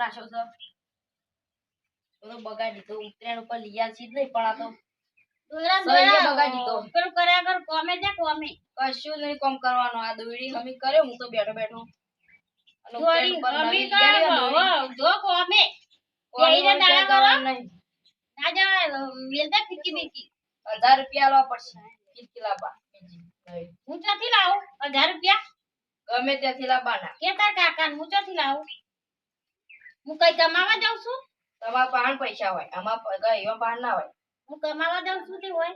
નાખ્યો છે તો બગાડી દીધો ઉત્તરાયણ ઉપર લીયા છે નહીં પણ આ તો સહીએ બગાડી દીધો પેલું કર્યા કર કોમે છે કોમે કશું નહીં કોમ કરવાનો આ દોડી હમી કર્યો હું તો બેઠો બેઠો અને દોડી ઉત્તરાયણ ઉપર હમી નવી લીયાની કા દોડી જો કોમે કોઈને એઈને દાડા કરો જવાનું નહીં. ના જવાય મેલતા ફીકી બીકી 1000 રૂપિયા આલવા પડશે ફીરકી લાવવા બીજી નવી. હું ચોથી લાવું 1000 રૂપિયા ગમે ત્યાંથી લાવવાના કે તાર કાકા હું ચોથી લાવું હું કઈ કમાવા જાઉં છું તમારા પાન પૈસા હોય આમાં કઈ એવા પાન ના હોય હું કમાવા જાઉં છું તે હોય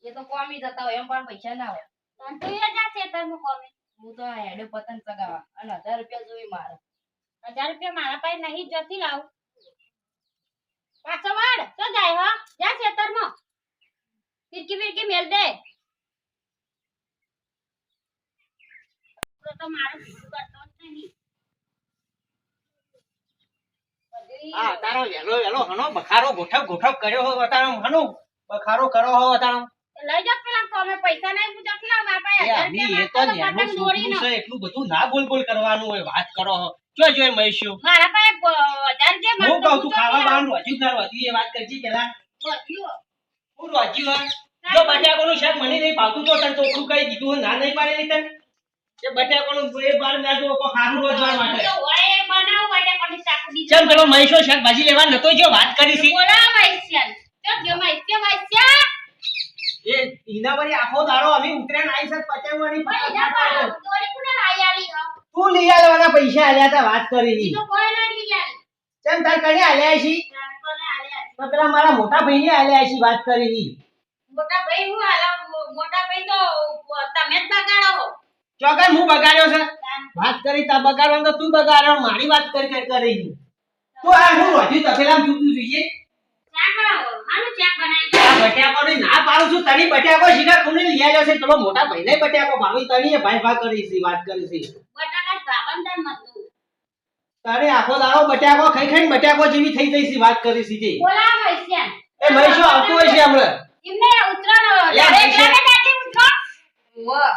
એ તો કોમી જતા હોય એમ પણ પૈસા ના હોય તન તો એ જા ખેતરમાં કોમે હું તો આ હેડે પતંગ ચગાવવા અને 1000 રૂપિયા જોઈ મારે 1000 રૂપિયા મારા પાસે નહીં જતી લાવું પાછો વાડ તો જાય હો જા ખેતરમાં ફીરકી ફીરકી મેલ દે તો મારે બીજું કરતો જ નહીં આ તારો વેલો વેલો હનો બખારો ગોઠવ કર્યો હો તારો હનો બખારો કરો હો તારો લઈ જાવ પેલા કોમે પૈસા નહીં પૂછો કે લાવ બાપા 1000 એ રૂપિયા તો મારતો તો પતંગ નેનો દોરીનો છોકરું છે એટલું બધું ના બોલ બોલ કરવાનું હોય વાત કરો હો જો જો મહેશ્યો મારા પાસે 1000 રૂપિયા હું મારતો કહું તું ખાવા બાનું હજુ ના હતી એ વાત કરજી પેલા હું રોજી હોય જો બટાકાનું શાક મને નહીં ભાવતું તો તને ચોખ્ખું કહી દીધું ના નહીં પાડેલી તને એ બટાકાનું એ બાર ના જો કો ખારું રોજવા માટે તો ઓય બનાવ માટે કોની શાક બીજો ચમ પેલો મહેશ્યો શાકભાજી લેવા નતો જો વાત કરી છે બોલા મૈસ્યાન તો જો મૈસ્યા એ ઈના વળી આખો દાડો અમે ઉતરેણ આઈ છે પચાવવાની તોરી કુને આયાલી હો તું લઈ આલવાના પૈસા આલ્યા તા વાત કરી ની તો કોઈ ના લીયાલી ચમ તાર કને આલ્યા છી કોને આલ્યા તો પેલા મારા મોટા ભાઈને આલ્યા છી વાત કરી ની મોટા ભાઈ હું આલા મોટા ભાઈ તો તમે જ બગાડો હો ચોકન હું બગાડ્યો છે વાત કરી તા બગાડવાનો તો તું બગાડ્યો મારી વાત કરી તું આ હું રોજી તપેલામ ચૂકું જોઈએ શાક હાનું શાક બનાવી આ બટાકાની ના પાડું છું તણી બટાકો શીખા કોને લઈ આવ્યો છે પેલો મોટા ભાઈને બટાકો ભાવી તણીએ ભાઈ ભા કરી છે વાત કરી છે બટાકા ભાવંતર મતું તારે આખો દાડો બટાકો ખાઈ ખાઈને બટાકો જેવી થઈ ગઈ છે વાત કરી છે જે બોલા મૈસ્યાન એ મહેશો આવતો હોય છે હમણાં એમને ઉતરાણ એકલા કાઢી ઉતરો વાહ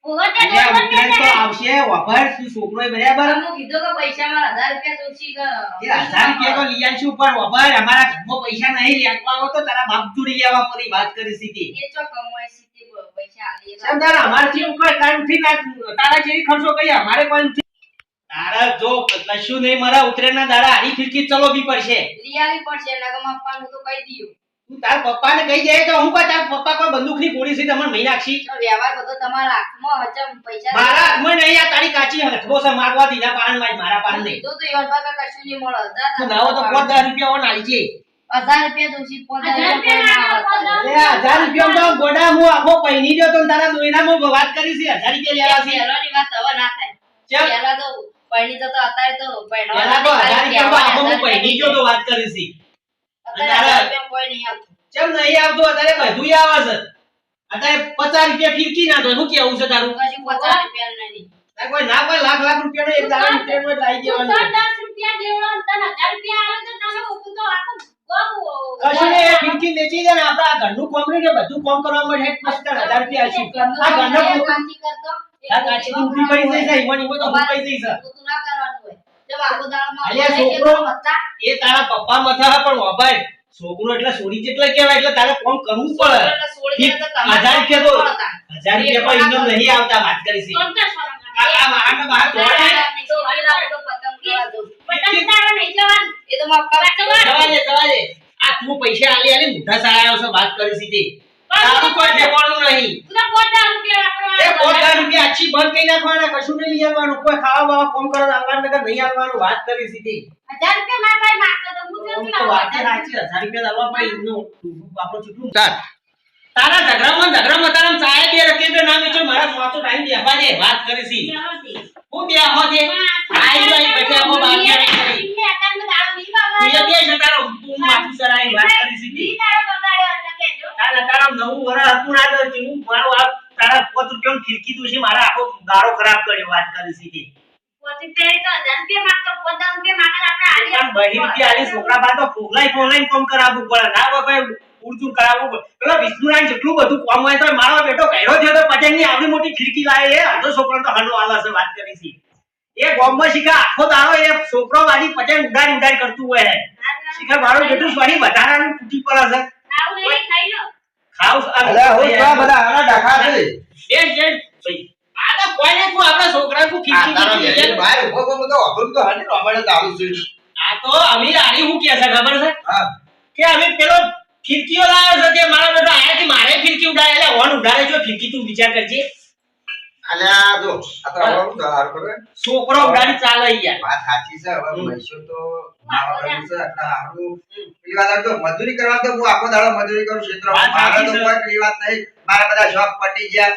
ઓવર અલ્યા ઉતરાણ તો આવશે વફર તું છોકરો બરાબર હું કીધું કે પૈસા મારા 1000 રૂપિયા દોશી કે એ 1000 રૂપિયા તો લઈ આલશું પણ વફર અમારા ઘરમાં પૈસા નહીં લેવાનો તો તારા બાપ જોડી લેવા પડી વાત કરી છે તે એ ચો કમાય છે તે પૈસા આલી સમજાર અમારથી ઉપર કાઈ ઉઠી ના તારા જેવી ખર્ચો કરી અમારે કોઈ ઉઠી તારા જો કશું નહીં મારા ઉતરેના દાડા આડી ફિરકી ચલો બી પડશે રિયાલી પડશે નગમ આપવાનું તો કહી દીયું તું તાર પપ્પાને કહી જાય તો હું કા તાર પપ્પા કોઈ બંદૂકની ગોળી છે તમને મહી નાખશી તો વ્યવહાર બધો તમારા હાથમાં હચમ પૈસા મારા હાથમાં નહીં આ તારી કાચી હથવો છે માગવા દીધા પાન માં મારા પાન નહીં તો એવા ભાગા કશું નહીં મળે તું નાવો તો 5000 રૂપિયા ઓન આલી છે 1000 રૂપિયા દોશી 5000 અરે 1000 રૂપિયા તો ગોડા હું આખો પૈની ગયો તો તારા દોઈનામાં વાત કરી છે 1000 રૂપિયા લેવા છે પહેલાની વાત હવે ના થાય ચમ પહેલા તો પૈણી તો અત્યારે તો પેલા તો 1000 રૂપિયા આખો હું પૈની ગયો તો વાત કરી છે અત્યારે 1000 રૂપિયા કોઈ નહીં આવતું ચમ નહીં આવતો અત્યારે બધું આવે છે અત્યારે 50 રૂપિયા ફિરકી ના દો હું કેવું છે તારું કશું 50 રૂપિયા નહીં તાર કોઈ ના કોઈ લાખ લાખ રૂપિયાનો એક દાડા ટ્રેનમાં લાવી દેવાનો 10 રૂપિયા દેવડો તને 1000 રૂપિયા આલો તો તને હું તો આખો કશું ને ફિરકી વેચી દે ને આપડા ઘરનું કોમ ને બધું કોમ કરવા માટે હેડ પછી 1000 રૂપિયા આલશું આ ઘરનો કાંચી કરતો આ કાચી તું ઉભી પડી જઈ છે ઈમણ ઈમણ તો હું પડી જઈ છે તું ના કરવાનું હોય જબ આખો દાડામાં અલ્યા છોકરો એ તારા પપ્પા મથા પણ વભાઈ છોકરો એટલે છોડી જેટલા કહેવાય એટલે તારે કોમ કરવું પડે 1000 રૂપિયા તો 1000 રૂપિયા પણ ઇન્કમ નહીં આવતા વાત કરી છે આ મારા બહાર જોડે તો હરી રાત તો પતંગ કરવા દો પતંગ તારા નહીં જવાનું એ તો મારા પપ્પા જવા દે આ તું પૈસા આલી આલી મોઢા સાળાયો છે વાત કરી છે તારું કોઈ દેવાનું નહીં તું 50 રૂપિયા એ 50 રૂપિયા આછી બંધ કરી નાખવાના કશું નહીં લઈ આવવાનું કોઈ ખાવા બાવા કોમ કરો આવવાનું નકર નહીં આવવાનું વાત કરી છે 1000 રૂપિયા મારા પાસે માંગતો તો હું તો વાત સાચી 1000 રૂપિયા આલવા પડે એમનું બાપરો ચૂટલું તારા ઝઘરામાં તારા ચાય બે રકે તો ના મેચો મારા સ્વાતો ટાઈમ બેહવા દે વાત કરી છે હું બેહો દે આઈ ભાઈ બેઠા હો બાપ કરી એ બે છે તારો તું માથું સરાઈ વાત કરી છે તારા નવું વરા હતું ના તો હું મારો આ તારા 5 રૂપિયાની ખીરકી દું છે મારા આખો ગાળો ખરાબ કર્યો વાત કરી છે છોકરા બા તો ફોગલાઈ કોમ કરાવવું પડે ના બાપા ઉડતું કરાવવું પડે પેલો વિષ્ણુરાય જેટલું બધું કોમ હોય તો મારો બેટો કહેરો થયો તો પતંગની આવડી મોટી ખીરકી લાવે એ અડધો છોકરો તો હનો આલા છે વાત કરી છે એ ગામમાં શીખા આખો દાડો એ છોકરો વાળી પચાસ ઉડાડ કરતું હોય શીખા મારું બેટું સ્વાડી વધારાનું તૂટી પડે છે આવું નહીં ખાઈ લો ખાવ અલે હું તો બધા આના ડખા છે એ ભાઈ આ તો કોઈ ને તું આપણા છોકરા નું આ તારો ખીચી ઘેર બહાર ઉભો ઉભો તો અભમ તો હને રમાડે તો આવું છે આ તો અમીર આડી હું કે છે ખબર છે હા કે અમે પેલો ફિરકીઓ લાવ્યો છે કે મારો બેટો આયાથી મારે ફિરકી ઉડાડે એટલે ઓન ઉડાડે જો ફિરકી તું વિચાર કરજે અલ્યા જો આ તો આવું તો હાર કરે છોકરો ઉડાડી ચાલે યાર વાત સાચી છે હવે મૈસો તો નાવા કર્યું છે એટલે હારું પેલી વાત તો મજૂરી કરવા તો હું આખો દાડો મજૂરી કરું ક્ષેત્ર વાત મારા સાચી તો છે. કોઈ પેલી વાત નહીં મારા બધા શોખ પટી ગયા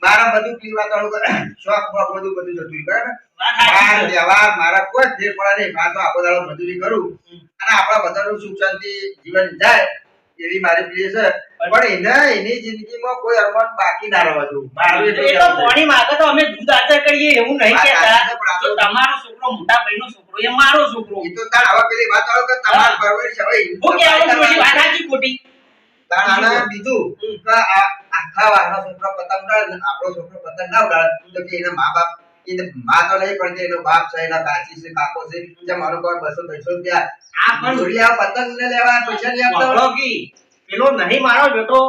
મારા બધું પેલી વાત વાળું શોખ બોખ બધું જતું બરાબર વાત સાચી છે. વ્યવહાર મારા કોઈ ફેર પડે નહીં મારે તો આખો દાડો મજૂરી કરું અને આપણા બધાનું સુખ શાંતિ જીવન જાય એવી મારી પ્રિય છે પણ એની જિંદગીમાં કોઈ અરમાન બાકી ના રહેવા જોઈએ મારું એ એટલું તો કહેવું છે. કોણી માગે તો અમે દૂધ આચર કરીએ એવું નહીં વાત કહેતા સાચી છે, પણ આ જો તો- તમારો છોકરો મોટા ભાઈનો છોકરો એ મારો છોકરો એ તો તાર હવે પેલી વાત વાળો કે તમાર હા. પરવરિશ હવે હું કહેવાનું છું પછી વાત સાચી ખોટી તાર આના બીજું કે આ આખા વાહનો છોકરો પતંગ ઉડાડે ને આપણો છોકરો પતંગ ના ઉડાડે તો કે એના મા બાપ એને માં તો નહીં પણ એનો બાપ છે એના કાચી છે કાકો છે જે મારો કોઈ 200 રૂપિયા આ પણ જોડિયા પતંગ ને લેવા પૈસા નહીં આપતા વાપરો કી પેલો નહીં મારો બેટો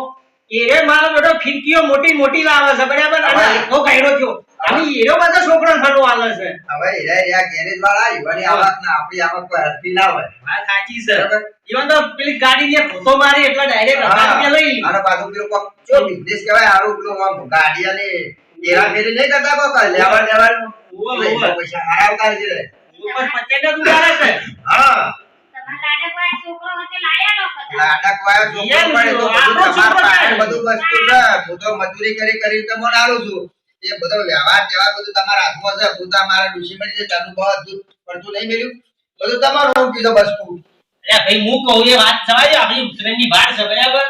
એ મારો બેટો ફિરકીઓ મોટી મોટી લાવે છે બરાબર અને હવે- એટલો કાયડો થયો અને એનો બધો છોકરો થતો આલે છે હવે હીરા ગેરેજ વાળા ઈવાની આવક ને આપણી આવક કોઈ હરતી ના હોય વાત સાચી છે બરાબર ઈવન તો પેલી ગાડી ને ફોટો મારી એટલે ડાયરેક્ટ 1000 રૂપિયા લઈ લીધા. અને પાછું પેલું કોક જો બિઝનેસ કહેવાય હારું પેલું આમ ગાડી અને એરા ફેરી નહીં કરતા કોક લેવા દેવાનું ઓવે, ઓવે. પૈસા હારા ઉતારે છે રે. ઉપર પચાસ જ ઉડાડે છે હા તમારા લાડક વાળા છોકરો હતો લાયા નો હતા લાડક વાળો છોકરો યાર, પડે તો બધું આપણો તમારા છોકરો પાસે છે. બધું વસ્તુ છે હું તો મજૂરી કરી તો મને આલું છું એ બધો વ્યવહાર જેવા બધું તમારા હાથમાં છે હું તો મારા ડુશીમાં જે ચાલુ બધું પડતું નહીં મેલ્યું બધું તમારું હું કીધું બસતું અરે ભાઈ હું કહું એ વાત સવાય આપણી ઉત્તરાયણની બહાર છે બરાબર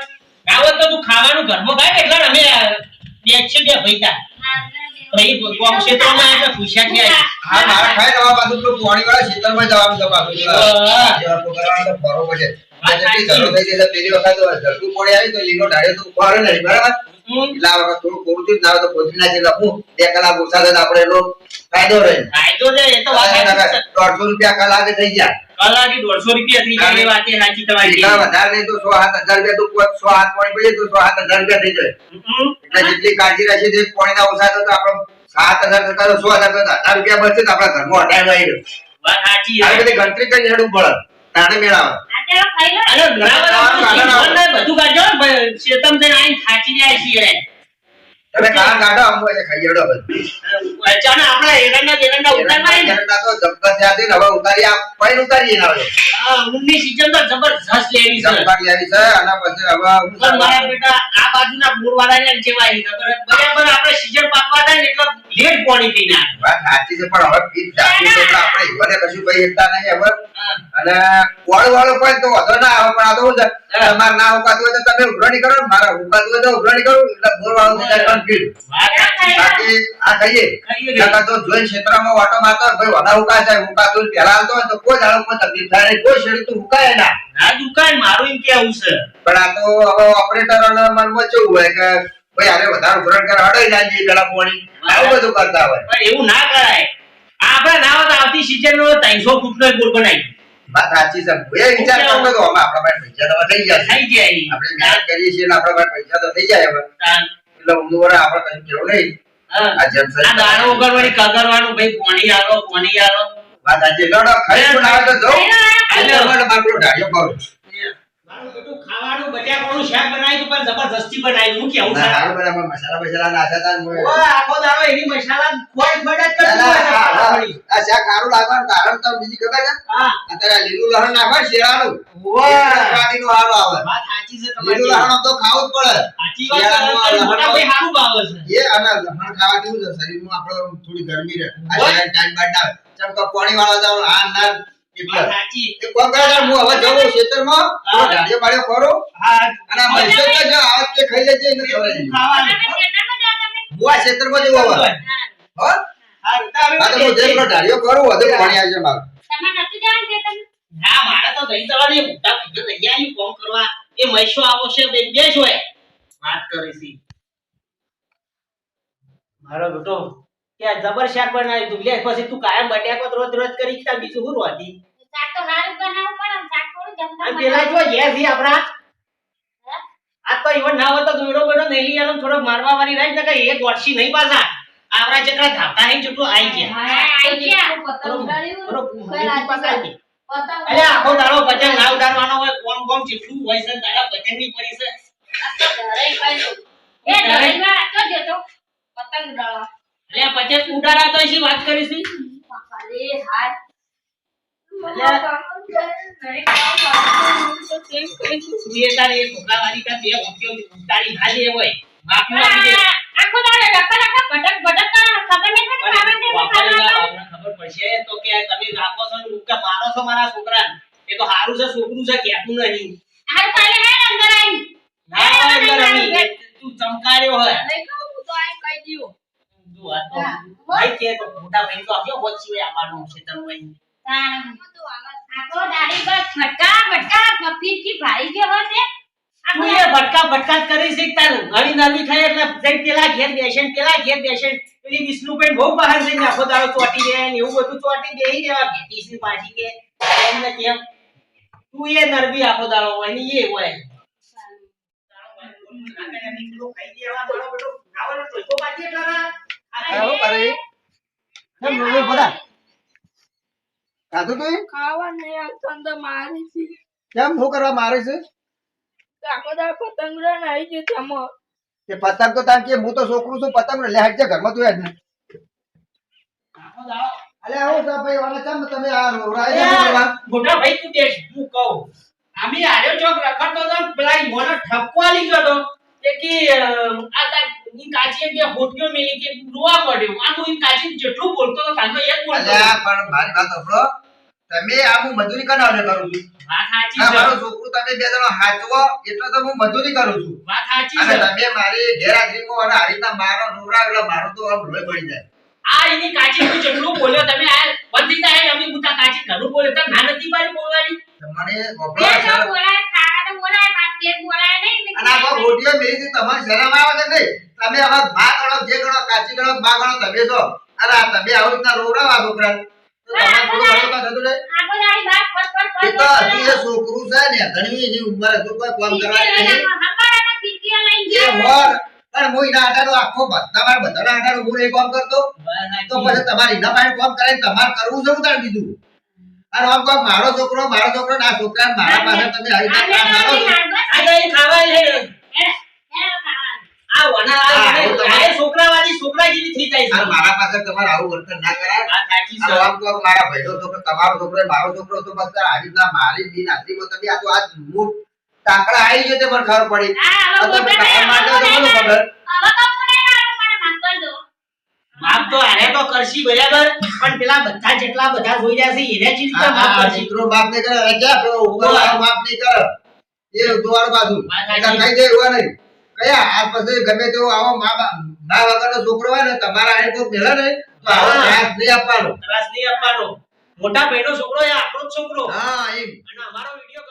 આવત તો તું ખાવાનું ઘરમાં ખાય ને એટલે અમે બેસીએ ત્યાં ભાઈ તા ભાઈ કોમ ક્ષેત્રમાં એટલે પૂછ્યા ગયા હા મારા ખાઈ લેવા પાછું પેલું પોણી વાળા ખેતરમાં જવાનું છે પાછું હા. જેવા પ્રોગ્રામ તો ફરવો પડે વાત જેટલી સાચી. જરૂર થઈ જાય પેલી વખત ઝડપું પોણી આવી તો લીલો ઢાળ્યો તો ફરે નહીં બરાબર હમ. એટલે આ વખત થોડું કોરું ના હોય તો કોથળી નાખી લખું 2 કલાક ઓછા થાય તો આપણે એનો ફાયદો રહે ફાયદો છે એ તો વાત સાચી છે. 150 રૂપિયા કલાકે થઈ ગયા કલાકે 150 રૂપિયા થઈ જાય એ વાત એ સાચી તમારી એટલા વધારે નહીં તો 6-7 હજાર રૂપિયા તો 100 હાથ પાણી પડીએ તો 6-7 હજાર રૂપિયા થઈ જાય હમ. એટલે જેટલી કાળજી રહેશે તે પાણીના ઓછા થતા આપણે 7,000 થતા તો 100,000 થતા 1,000 રૂપિયા બચે તો આપણા ઘરમાં 18 આવી વાત સાચી આવી છે. બધી ગણતરી કરી હેડવું પડે તાણે મેળાવે આજે ખાઈ લો અરે ઘણા બધા જીવન ને બધું કાઢો ને ભાઈ, શેતમ થઈને આઈને થાકી જાય છીએ તમે કાં કાઢો આમ હોય ખાઈ હેડો બધું અચાનક આપણા એરંડા ઉતારવા આવી ને એરંડા તો જબરદસ્ત જાતે ને હવે ઉતારી આ પૈન ઉતારીએ ના હવે ઊંઘની season તો જબરજસ્ત લેવી છે જમવાની આવી છે અને પછી હવે પણ મારા બેટા આ બાજુના મૂળવાળાને જેવા ઈ ખબર છે. બરાબર આપણે સીઝન પાકવા થાય ને એટલે લેટ પાણી પી નાખે. વાત સાચી છે પણ હવે પીત જાતી છે એટલે આપણે ઈવોને કશું કહી શકતા નહીં હવે અને કોળ વાળો કોઈ તો વધો ના આવે પણ આ તો શું છે તમારે ના ઉકાતું હોય તો તમે ઉઘરાણી કરો ને મારા ઉકાતું હોય તો ઉઘરાણી કરું એટલે ગોળ વાળો થઈ જાય કન્ફ્યુઝ વાત સાચી. બાકી આ ખાઈએ ખાઈએ કે? નકર તો જોઈને ક્ષેત્રમાં વાટો મારતો હોય, ભાઈ વડા ઉકા જાય ઉકાતું હોય, પહેલા હાલતો હોય તો કોઈ દાડો કોઈ તકલીફ થાય નહીં, કોઈ શેરતું ઉકાય ના આ દુકાન મારું એમ કેવું છે પણ આ તો હવે ઓપરેટરોના મનમાં કેવું હોય કે ભાઈ આને વધારે ઉઘરાણ કરે હડાઈ જાય પેલા પોણી આવું બધું કરતા હોય પણ એવું ના કરાય આપણે ના હોત આવતી season નો 300 ફૂટનો એક બોર બનાવી વાત સાચી છે હું એ વિચાર કરતો હતો હવે આપણા પાસે પૈસા તો થઈ ગયા છે. થઈ જાય આપણે મહેનત કરીએ છીએ એટલે આપણા પાસે પૈસા તો થઈ જાય હવે એટલે ઊંધું વળે આપણે કશું કેવું નહીં હા. આ જેમ આ દાણો ઉગાડવાની કગરવાનું ભાઈ પાણી આલો વાત સાચી લડો ખરી ના આવે તો જવું ખાઈ એટલે અમારે બાપડો ઢાળ્યો પાડો મારું બેટું ખાવાનું બટાકાનું શાક બનાવ્યું પણ જબરજસ્તી બનાવ્યું હું કેવું ના છે હારું બરાબર મસાલા બસાલા નાખ્યા તા ને ઓ આખો દાડો એની મસાલા ખોઈ ખોઈ જ કરતું હોય છે ખાવાની. આ શાક સારું લાગવાનું કારણ તો બીજી ખબર છે હા અત્યારે લીલું લહણ નાખવા શેરાનું વાહ. સ્વાદીનું સારું આવે વાત સાચી છે લીલું તમારી લહણ તો ખાવું જ પડે સાચી વાત છે. તારી મોટા ભાઈ સારું ભાવે છે એ અને લહણ ખાવાથી શું છે શરીરમાં આપણે થોડી ગરમી રહે આ શરીર ટાઈમ બાદ ના ચમ કે પાણી વાળા જાવ આ ના એટલે વાત સાચી એ કોમ કરે છે, હું હવે જઉં ખેતરમાં થોડો ઢાળિયો બાળ્યો ખરો હા અને આ મૈસૂર તો જો આવત કે ખાઈ લેજે એને ખવડાવી દેજે. ખાવાનું તમે ખેતરમાં જાઓ તમે હું આ ખેતરમાં જઉં હવે હો હા તો હવે આ તો હું જેટલો ઢાળિયો કરું વધુ પાણી આવશે મારું તમે નથી જવાનું ખેતરમાં ના મારે તો દહીં જવાની મોટા ભાઈ લઈ આવી કોમ કરવા એ મૈસો આવો છે બે હોય વાત કરી છે મારો બેટો કે આ જબર શાક બનાવ્યું તું લે પછી તું કાયમ બટાકો રોજ રોજ કરી તાર બીજું શું રોતી શાક તો હારું બનાવવું પડે ને, શાક થોડું જમતા અને પેલા જો યે જી આપડા આ તો ઈવન ના હોય તો દોડો બેડો નેલી આલો થોડો મારવા વાળી રહી ને કે એક વર્ષી નહીં પાછા આપડા જેટલા ધાપતા હે જેટલું આઈ ગયા આઈ ગયા. પતંગ ઉડાડ્યું બરોબર કઈ લાગે પાછા આઈ ગયા. પતંગ અલે આખો દાડો પતંગ ના ઉડાડવાનો હોય કોમ કોમ જેટલું હોય છે તારા પતંગ ની પડી છે ઘરે કઈ દઉં. એ ડરીમાં તો જતો. પતંગ ઉડાડવા અલે આ પતંગ ઉડાડા તો એસી વાત કરી છે અરે હાય બે તારી એક છોકરાવાળી કા બે ઓક્યો ઉતારી ખાલી હોય માફી આપી દે આખો દાડો લખા લખા ભટક ભટક કરે, ખબર નહીં પડતી પણ ખાવા દે, ખાવા દે. ખબર પડશે તો કે તમે રાખો છો ને કે મારો છો મારા છોકરાને એ તો હારું છે છોકરું છે કેતું નહીં હારું કાલે હે અંદર આઈ. ના હોય અંદર અમે તું ચમકાર્યો હોય નહીં કહું હું તો આ કહી દઉં. જો આ તો ભાઈ કે તો મોટા ભાઈ તો આપ્યો વચ્ચે આવવાનું છે તમે આખો દાડી બસ ભટકા ભટકા ફીરકી ભાઈ ગયો હોતે. તું એ ભટકા ભટકા જ કરી શીખતાનું ઘણી નરવી થઈ એટલે જઈ પેલા ઘેર બેસે પેલી વિષ્ણુબેન બહુ બહાર જઈને આખો દાડો ચોટી દે ને એવું બધું ચોટી બેહી રહેવા ભેટીસની પાછી કે એમને કેમ તું એ નરવી આખો દાડો હોય ને એ હોય આવો કરે કેમ રોવે બધા ખાધું તું ખાવા નહીં આવતા ને તો મારે છે. કેમ હું કરવા મારે છે આખો દાડો પતંગ ઉડાડને આવી ગયું જમો. કે પતંગ તો તાર કે હું તો છોકરું છું પતંગ લે હાટ જા ઘરમાં તું હેડ ને અલે આવો સા ભાઈ વાળા ચમ તમે આ રોરાય છે બોલવા મોટા ભાઈ તું દેખ હું કહું આમી આર્યો ચોક રખડતો તો પેલા મોનો ઠપકો આલી ગયો તો કે આ તા ની કાચીએ બે હોટલો મેલી કે રોવા પડ્યો આ હું કાચી જેટલું બોલતો તો તાનો એક બોલતો અલે પણ મારી વાત સાંભળો તમે આ હું મજૂરી કરાવને કરું છું વાત સાચી આ છે મારો છોકરું તમે બે જણો હાચવો એટલે તો હું મજૂરી કરું છું વાત સાચી અને છે તમે મારી ગેરહાજરીમાં અને આ રીતના મારો રોરાવેલો મારો તો આમ લોહી પડી જાય આ એની કાચી તું જેટલું બોલ્યો તમે આ બધી જાય અમે મુતા કાચી ઘણું બોલ્યો તો ના નથી પાડી બોલવાની મને એ વપરા તો બોલાય, ખાવા તો બોલાય, બાકી ફેર બોલાય નહીં. અને આ કોઈ રોટીઓ મેરી થી તમારી શરમ આવે છે નહીં તમે આવા બા ગણો જે ગણો કાચી ગણો બા ગણો તમે છો અરે આ તમે આવું રીતના રોરાવા છોકરા તો તમારે થોડું ઘણું તો થતું નહીં આખો દાડી વાત પર પર પર એ તો હજી એ છોકરું છે ને ઘણી એની ઉંમર હજુ કોઈ કામ કરવાની નહીં હંગારામાં ફીરકીઓ લઈને એ જાય. હોર પણ હું એના આટાનો આખો તમારે બધાના આટાનો હું નહીં કામ કરતો તો પછી તમારે એના પાસે કામ કરે તમારે કરવું છે ઉતાર દીધું અને આમ કોઈ મારો છોકરો ના છોકરા મારા પાસે તમે આવી રીતે કામ કરો છો આ ગઈ ખાવા લે એ ખાવાનું. આ વના આ છોકરાવાળી છોકરા જેવી થઈ જાય અને છે મારા પાસે તમારે આવું વર્તન ના કરાય વાત સાચી અને છે આમ કહો મારા ભાઈનો છોકરો તમારો છોકરો મારો છોકરો તો બસ આવી રીતના મારી બિન હાજરીમાં તમે આ તો આજ મૂળ તાકડા આવી ગયો તે મને ખબર પડી હા, હવે તમે મોટા કામ માટે તો મને ખબર હવે કામ બોલાય ના, મને માફ કરી દો. માફ તો આને તો કરશી બરાબર પણ પેલા બધા જેટલા બધા જોઈ રહ્યા છે એને ચીજ તો માફ આ કરશી ચિત્રો બાપ ને કરે ક્યાં પેલો ઉપર વાળો બાપ નહીં કરે એ દુવાળ બાજુ વાત એટલે સાચી. કઈ દે એવા નહીં કયા આ પછી ગમે તેવો આવો મા વગરનો છોકરો હોય ને તમારા આને કોઈ મેળે ને તો આવો હા. ત્રાસ નહીં આપવાનો ત્રાસ નહીં આપવાનો મોટા ભાઈનો છોકરો એ આપણો જ છોકરો હા એમ અને અમારો વિડીયો